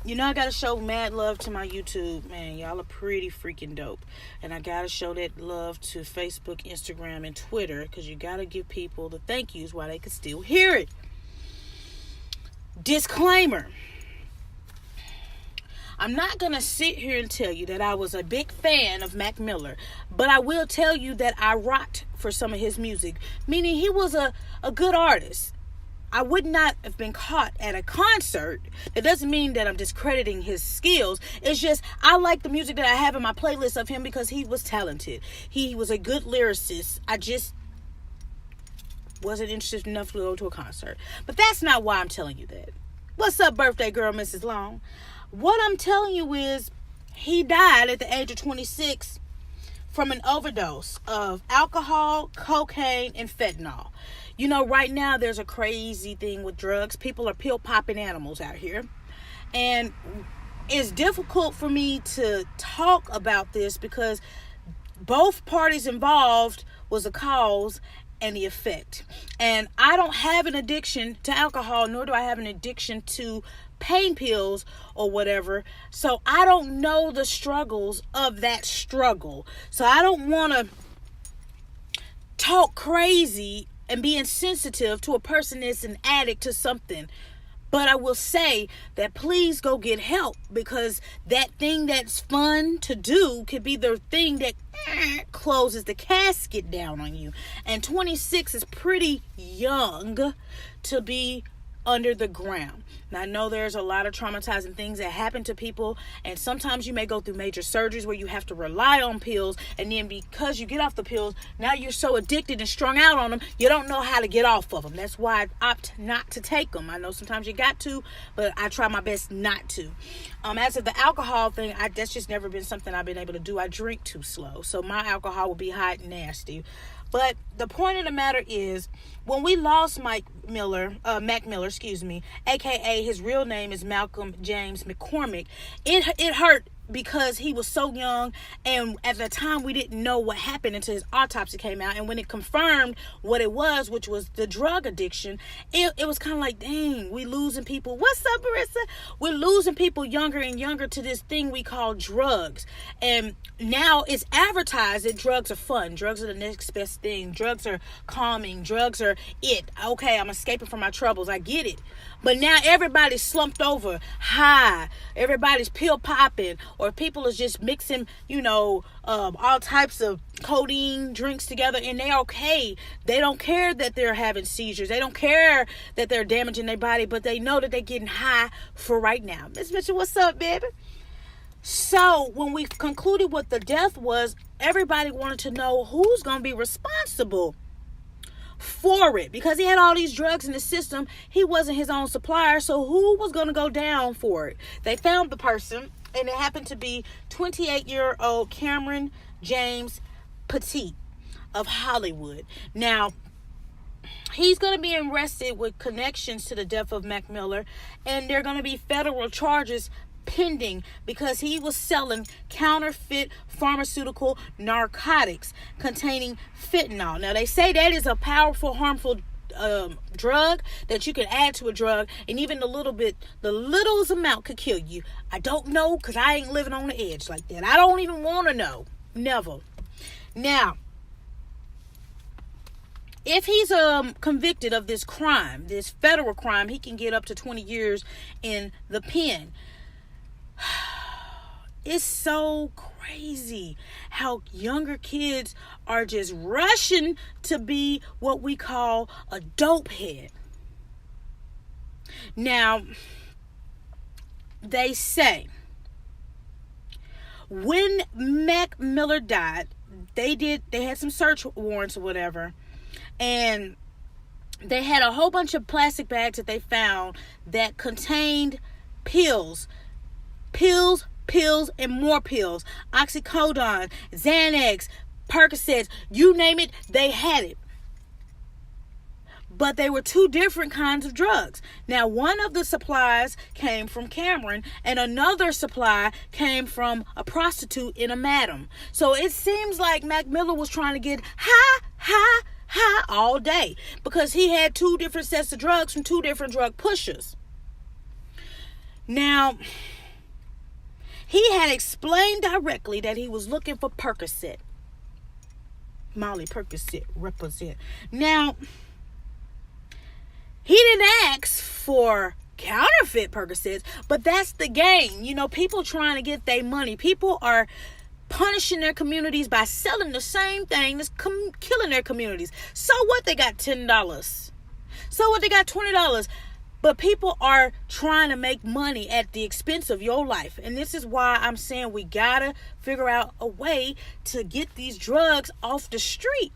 You know, I gotta show mad love to my YouTube, man. Y'all are pretty freaking dope. And I gotta show that love to Facebook, Instagram, and Twitter, because you gotta give people the thank yous while they can still hear it. Disclaimer. I'm not going to sit here and tell you that I was a big fan of Mac Miller, but I will tell you that I rocked for some of his music, meaning he was a good artist. I would not have been caught at a concert. That doesn't mean that I'm discrediting his skills. It's just I like the music that I have in my playlist of him because he was talented. He was a good lyricist. I just wasn't interested enough to go to a concert. But that's not why I'm telling you that. What's up, birthday girl, Mrs. Long? What I'm telling you is he died at the age of 26 from an overdose of alcohol, cocaine, and fentanyl. You know, right now there's a crazy thing with drugs. People are pill popping animals out here. And it's difficult for me to talk about this because both parties involved was the cause and the effect. And I don't have an addiction to alcohol, nor do I have an addiction to pain pills or whatever. So I don't know the struggles of that struggle. So I don't want to talk crazy and be insensitive to a person that's an addict to something. But I will say that please go get help, because that thing that's fun to do could be the thing that closes the casket down on you. And 26 is pretty young to be under the ground. Now, I know there's a lot of traumatizing things that happen to people, and sometimes you may go through major surgeries where you have to rely on pills, and then because you get off the pills, now you're so addicted and strung out on them, you don't know how to get off of them. That's why I opt not to take them. I know sometimes you got to, but I try my best not to. As of the alcohol thing, that's just never been something I've been able to do. I drink too slow, so my alcohol will be hot and nasty. But the point of the matter is, when we lost Mac Miller, aka his real name is Malcolm James McCormick, it hurt because he was so young, and at the time we didn't know what happened until his autopsy came out. And when it confirmed what it was, which was the drug addiction, it was kind of like, dang, we losing people. What's up, Marissa? We're losing people younger and younger to this thing we call drugs. And now it's advertised that drugs are fun. Drugs are the next best thing. Drugs are calming. Drugs are it. Okay, I'm escaping from my troubles. I get it. But now everybody's slumped over, high. Everybody's pill popping, or people are just mixing, all types of codeine drinks together, and they're okay. They don't care that they're having seizures. They don't care that they're damaging their body, but they know that they're getting high for right now. Miss Mitchell, what's up, baby? So when we concluded what the death was, everybody wanted to know who's going to be responsible for it, because he had all these drugs in the system. He wasn't his own supplier, so who was going to go down for it? They found the person, and it happened to be 28-year-old Cameron James Pettit of Hollywood. Now, he's going to be arrested with connections to the death of Mac Miller, and there are going to be federal charges pending because he was selling counterfeit pharmaceutical narcotics containing fentanyl. Now, they say that is a powerful, harmful drug that you can add to a drug, and even the littlest amount could kill you. I don't know, because I ain't living on the edge like that. I don't even want to know. Never. Now, if he's convicted of this crime, this federal crime, he can get up to 20 years in the pen. It's so crazy how younger kids are just rushing to be what we call a dope head. Now, they say when Mac Miller died, they had some search warrants or whatever, and they had a whole bunch of plastic bags that they found that contained pills, and more pills, oxycodone, Xanax, Percocets, you name it, they had it. But they were two different kinds of drugs. Now, one of the supplies came from Cameron, and another supply came from a prostitute in a madam. So it seems like Mac Miller was trying to get high all day, because he had two different sets of drugs from two different drug pushers. Now, He had explained directly that he was looking for Percocet. Molly Percocet represent. Now, he didn't ask for counterfeit Percocets, but that's the game. You know, people trying to get their money. People are punishing their communities by selling the same thing that's killing their communities. So what? They got $10. So what? They got $20. But people are trying to make money at the expense of your life. And this is why I'm saying we gotta figure out a way to get these drugs off the street.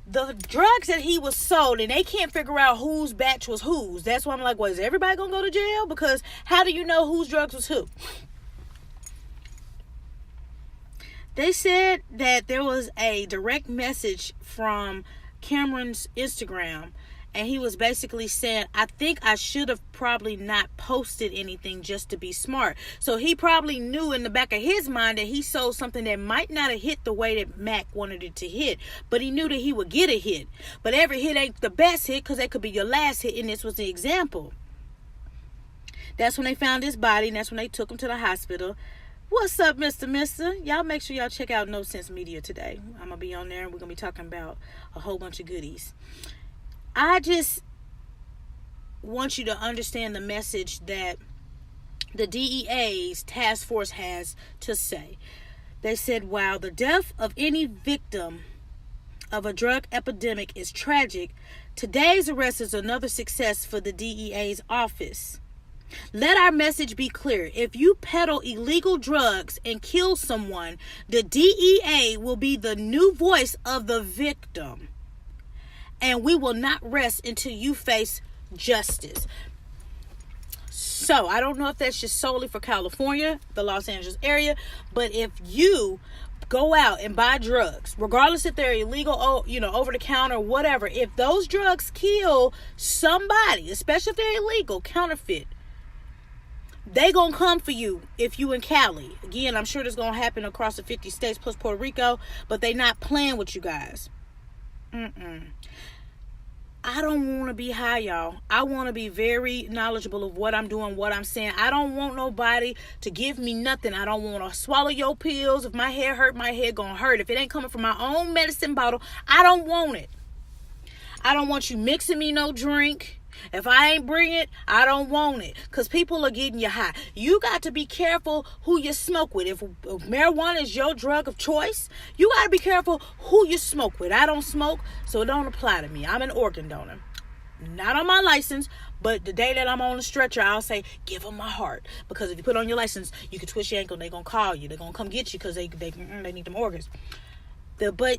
The drugs that he was sold, and they can't figure out whose batch was whose. That's why I'm like, well, is everybody gonna go to jail? Because how do you know whose drugs was who? They said that there was a direct message from Cameron's Instagram, and he was basically saying, I think I should have probably not posted anything just to be smart. So he probably knew in the back of his mind that he sold something that might not have hit the way that Mac wanted it to hit, but he knew that he would get a hit. But every hit ain't the best hit, because that could be your last hit, and this was the example. That's when they found his body, and that's when they took him to the hospital. What's up, Mister? Y'all make sure y'all check out No Sense Media today. I'm going to be on there, and we're going to be talking about a whole bunch of goodies. I just want you to understand the message that the DEA's task force has to say. They said, while the death of any victim of a drug epidemic is tragic, today's arrest is another success for the DEA's office. Let our message be clear. If you peddle illegal drugs and kill someone, the DEA will be the new voice of the victim. And we will not rest until you face justice. So, I don't know if that's just solely for California, the Los Angeles area, but if you go out and buy drugs, regardless if they're illegal, you know, over the counter, whatever, if those drugs kill somebody, especially if they're illegal, counterfeit, they gonna come for you if you in Cali. Again, I'm sure this gonna happen across the 50 states plus Puerto Rico, but they not playing with you guys. I don't want to be high, y'all. I want to be very knowledgeable of what I'm doing, what I'm saying. I don't want nobody to give me nothing. I don't want to swallow your pills. If my head hurt, my head gonna hurt. If it ain't coming from my own medicine bottle, I don't want it. I don't want you mixing me no drink. If I ain't bring it, I don't want it. Because people are getting you high. You got to be careful who you smoke with. If marijuana is your drug of choice, you got to be careful who you smoke with. I don't smoke, so it don't apply to me. I'm an organ donor. Not on my license, but the day that I'm on the stretcher, I'll say, give them my heart. Because if you put it on your license, you can twist your ankle and they're going to call you. They're going to come get you because they need them organs. But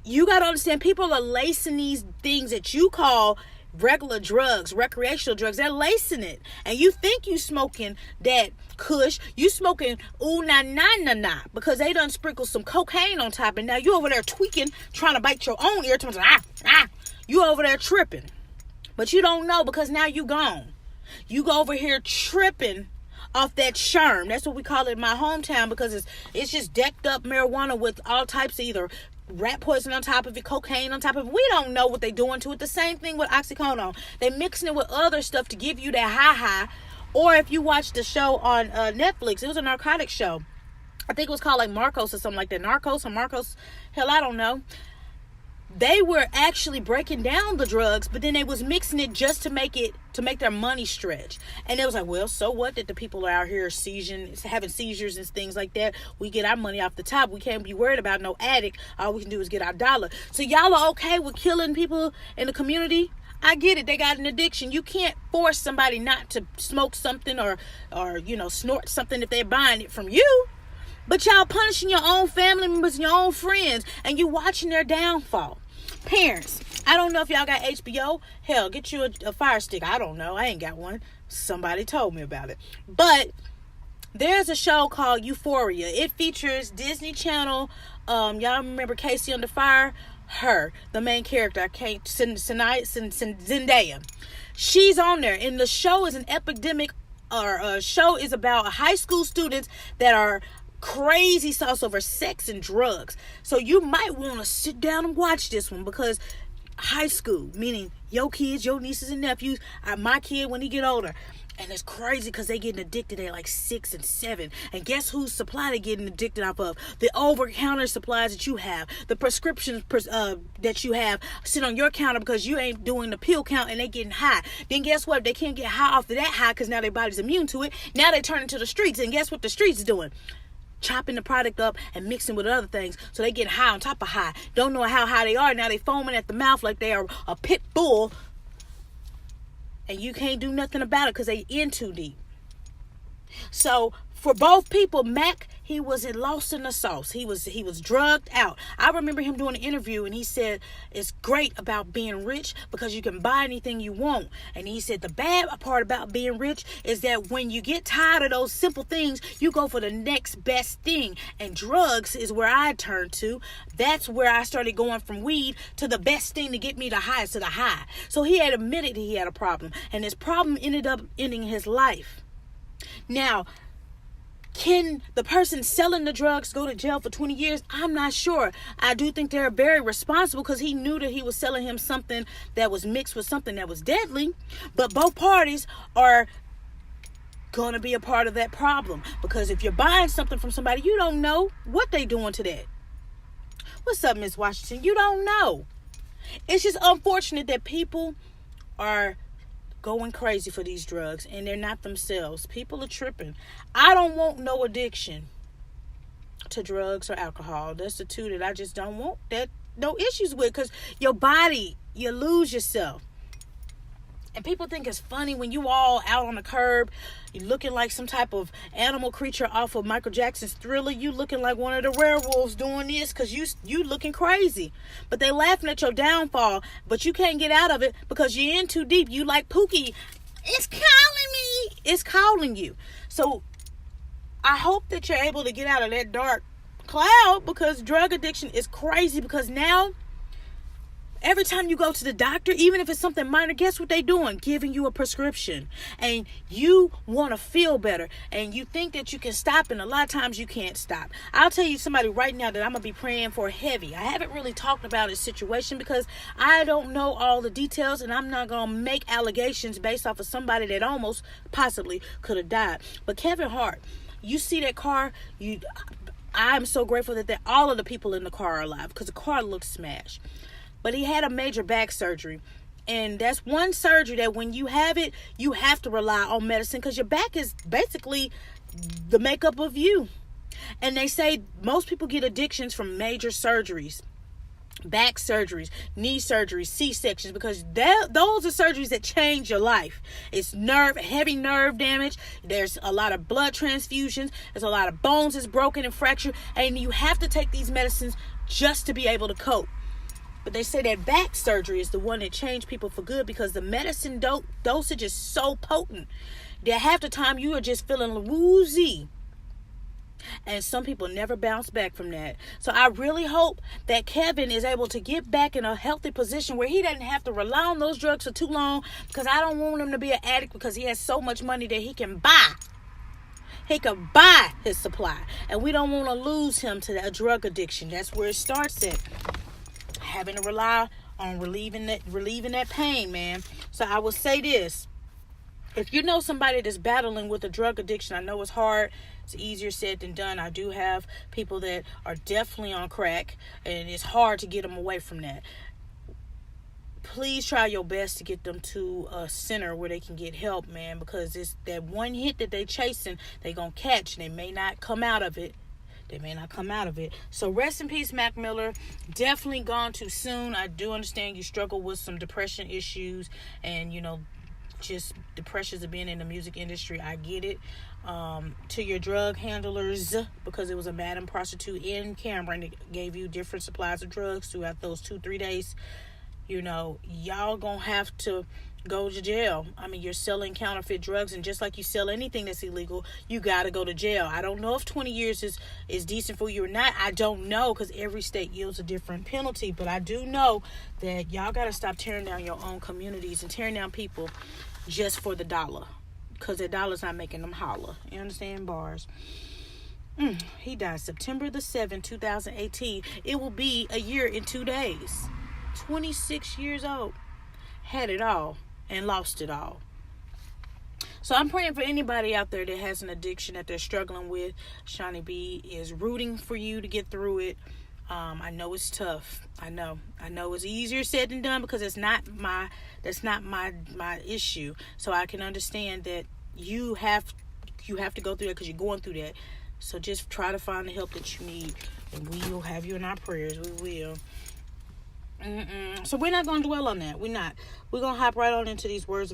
you got to understand, people are lacing these things that you call regular drugs, recreational drugs. They're lacing it, and you think you smoking that kush, you smoking ooh na na na na, because they done sprinkle some cocaine on top, and now you over there tweaking, trying to bite your own ear, you over there tripping, but you don't know, because now you gone. You go over here tripping off that sherm. That's what we call it in my hometown, because it's just decked up marijuana with all types of either rat poison on top of it, cocaine on top of it. We don't know what they doing to it. The same thing with oxycodone. They mixing it with other stuff to give you that high. Or if you watch the show on Netflix, it was a narcotic show. I think it was called like Marcos or something like that. Marcos. Hell, I don't know. They were actually breaking down the drugs, but then they was mixing it just to make their money stretch. And it was like, well, so what that the people are out here having seizures and things like that? We get our money off the top. We can't be worried about no addict. All we can do is get our dollar. So y'all are okay with killing people in the community? I get it. They got an addiction. You can't force somebody not to smoke something or snort something if they're buying it from you. But y'all punishing your own family members and your own friends, and you watching their downfall. Parents, I don't know if y'all got HBO. Hell, get you a Fire Stick. I don't know. I ain't got one. Somebody told me about it. But there's a show called Euphoria. It features Disney Channel. Y'all remember Casey Under Fire? Her, the main character. Zendaya. She's on there. And the show is an epidemic, or a show is about high school students that are crazy sauce over sex and drugs. So you might want to sit down and watch this one, because high school, meaning your kids, your nieces and nephews, my kid when he get older. And it's crazy because they getting addicted at like 6 and 7. And guess whose supply they getting addicted off of? The over-counter supplies that you have. The prescriptions that you have sit on your counter because you ain't doing the pill count and they getting high. Then guess what? They can't get high off of that high because now their body's immune to it. Now they turn into the streets. And guess what the streets doing? Chopping the product up and mixing with other things so they get high on top of high. Don't know how high they are. Now they foaming at the mouth like they are a pit bull. And you can't do nothing about it because they in too deep. So for both people, Mac, he was lost in the sauce. He was drugged out. I remember him doing an interview and he said it's great about being rich because you can buy anything you want. And he said the bad part about being rich is that when you get tired of those simple things, you go for the next best thing. And drugs is where I turned to. That's where I started going from weed to the best thing to get me the highest to the high. So he had admitted he had a problem. And his problem ended up ending his life. Now, can the person selling the drugs go to jail for 20 years? I'm not sure. I do think they're very responsible because he knew that he was selling him something that was mixed with something that was deadly. But both parties are going to be a part of that problem because if you're buying something from somebody, you don't know what they're doing to that. What's up, Miss Washington? You don't know. It's just unfortunate that people are going crazy for these drugs and they're not themselves. People are tripping. I don't want no addiction to drugs or alcohol. That's the two that I just don't want that no issues with because your body, you lose yourself. And people think it's funny when you all out on the curb, you looking like some type of animal creature off of Michael Jackson's Thriller. You looking like one of the werewolves doing this because you looking crazy. But they laughing at your downfall, but you can't get out of it because you're in too deep. You like Pookie. It's calling me. It's calling you. So I hope that you're able to get out of that dark cloud because drug addiction is crazy because now every time you go to the doctor, even if it's something minor, guess what they doing? Giving you a prescription. And you want to feel better. And you think that you can stop, and a lot of times you can't stop. I'll tell you somebody right now that I'm going to be praying for heavy. I haven't really talked about his situation because I don't know all the details, and I'm not going to make allegations based off of somebody that almost possibly could have died. But Kevin Hart, you see that car, I'm so grateful that all of the people in the car are alive because the car looks smashed. But he had a major back surgery. And that's one surgery that when you have it, you have to rely on medicine because your back is basically the makeup of you. And they say most people get addictions from major surgeries. Back surgeries, knee surgeries, C-sections, because those are surgeries that change your life. It's heavy nerve damage. There's a lot of blood transfusions. There's a lot of bones that's broken and fractured. And you have to take these medicines just to be able to cope. But they say that back surgery is the one that changed people for good because the medicine dosage is so potent that half the time you are just feeling woozy. And some people never bounce back from that. So I really hope that Kevin is able to get back in a healthy position where he doesn't have to rely on those drugs for too long because I don't want him to be an addict because he has so much money that he can buy. He can buy his supply. And we don't want to lose him to a drug addiction. That's where it starts at. Having to rely on relieving that pain, man. So I will say this. If you know somebody that's battling with a drug addiction, I know it's hard. It's easier said than done. I do have people that are definitely on crack, and it's hard to get them away from that. Please try your best to get them to a center where they can get help, man, because it's that one hit that they chasing, they gonna catch, and they may not come out of it. So rest in peace, Mac Miller. Definitely gone too soon. I do understand you struggle with some depression issues and, just the pressures of being in the music industry. I get it. To your drug handlers, because it was a madam prostitute in Cameron that gave you different supplies of drugs throughout those 2-3 days, y'all gonna have to go to jail. I mean, you're selling counterfeit drugs, and just like you sell anything that's illegal, you gotta go to jail. I don't know if 20 years is decent for you or not. I don't know, because every state yields a different penalty, but I do know that y'all gotta stop tearing down your own communities and tearing down people just for the dollar, because the dollar's not making them holler. You understand? Bars. He died September the 7th, 2018. It will be a year in 2 days. 26 years old, had it all and lost it all. So I'm praying for anybody out there that has an addiction that they're struggling with. Shaunie B is rooting for you to get through it. I know it's tough. I know it's easier said than done because that's not my issue. So I can understand that you have to go through that because you're going through that. So just try to find the help that you need, and we will have you in our prayers. We will. So we're not going to dwell on that. We're not. We're going to hop right on into these words of